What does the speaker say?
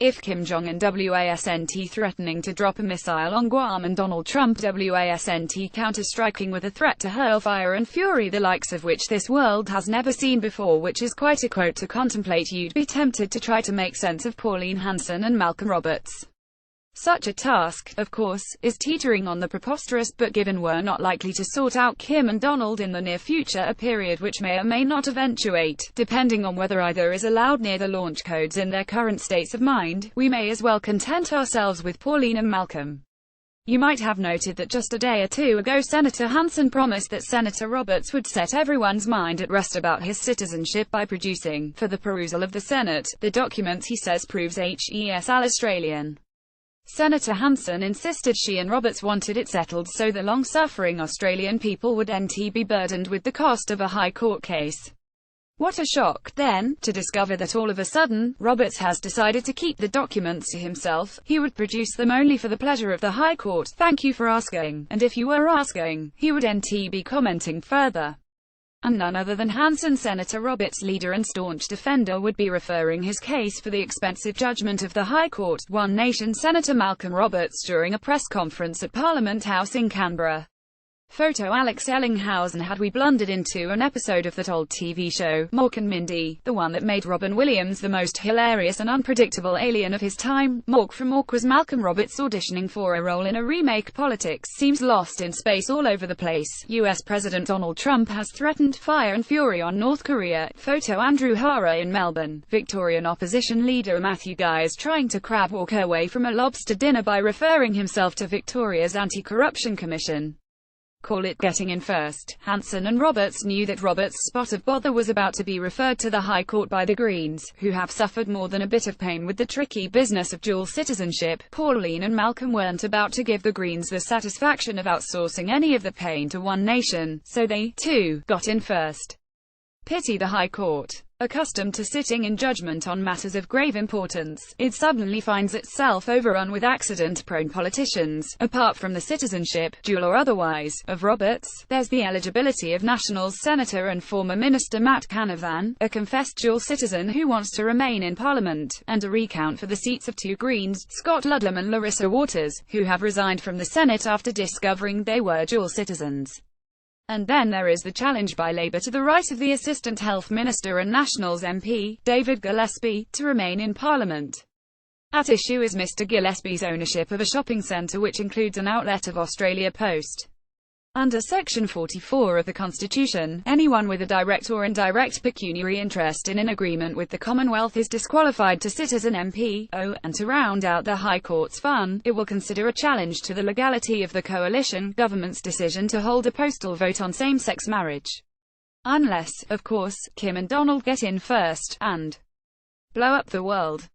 If Kim Jong-un wasn't threatening to drop a missile on Guam and Donald Trump wasn't counter-striking with a threat to hurl fire and fury the likes of which this world has never seen before, which is quite a quote to contemplate, you'd be tempted to try to make sense of Pauline Hanson and Malcolm Roberts. Such a task, of course, is teetering on the preposterous, but given we're not likely to sort out Kim and Donald in the near future, a period which may or may not eventuate, depending on whether either is allowed near the launch codes in their current states of mind, we may as well content ourselves with Pauline and Malcolm. You might have noted that just a day or two ago Senator Hanson promised that Senator Roberts would set everyone's mind at rest about his citizenship by producing, for the perusal of the Senate, the documents he says proves HES Australian. Senator Hanson insisted she and Roberts wanted it settled so the long-suffering Australian people wouldn't be burdened with the cost of a high court case. What a shock, then, to discover that all of a sudden, Roberts has decided to keep the documents to himself. He would produce them only for the pleasure of the High Court. Thank you for asking. And if you were asking, he wouldn't be commenting further. And none other than Hanson, Senator Roberts' leader and staunch defender, would be referring his case for the expensive judgment of the High Court. One Nation Senator Malcolm Roberts during a press conference at Parliament House in Canberra. Photo Alex Ellinghausen. Had we blundered into an episode of that old TV show, Mork and Mindy, the one that made Robin Williams the most hilarious and unpredictable alien of his time? Mork from Mork was Malcolm Roberts auditioning for a role in a remake. Politics seems lost in space all over the place. US President Donald Trump has threatened fire and fury on North Korea. Photo Andrew Hara in Melbourne. Victorian opposition leader Matthew Guy is trying to crab walk away from a lobster dinner by referring himself to Victoria's Anti-Corruption Commission. Call it getting in first. Hanson and Roberts knew that Roberts' spot of bother was about to be referred to the High Court by the Greens, who have suffered more than a bit of pain with the tricky business of dual citizenship. Pauline and Malcolm weren't about to give the Greens the satisfaction of outsourcing any of the pain to One Nation, so they, too, got in first. Pity the High Court. Accustomed to sitting in judgment on matters of grave importance, it suddenly finds itself overrun with accident-prone politicians. Apart from the citizenship, dual or otherwise, of Roberts, there's the eligibility of Nationals Senator and former Minister Matt Canavan, a confessed dual citizen who wants to remain in Parliament, and a recount for the seats of two Greens, Scott Ludlam and Larissa Waters, who have resigned from the Senate after discovering they were dual citizens. And then there is the challenge by Labour to the right of the Assistant Health Minister and Nationals MP, David Gillespie, to remain in Parliament. At issue is Mr Gillespie's ownership of a shopping centre which includes an outlet of Australia Post. Under Section 44 of the Constitution, anyone with a direct or indirect pecuniary interest in an agreement with the Commonwealth is disqualified to sit as an MP. Oh, and to round out the High Court's fun, it will consider a challenge to the legality of the coalition government's decision to hold a postal vote on same-sex marriage. Unless, of course, Kim and Donald get in first, and blow up the world.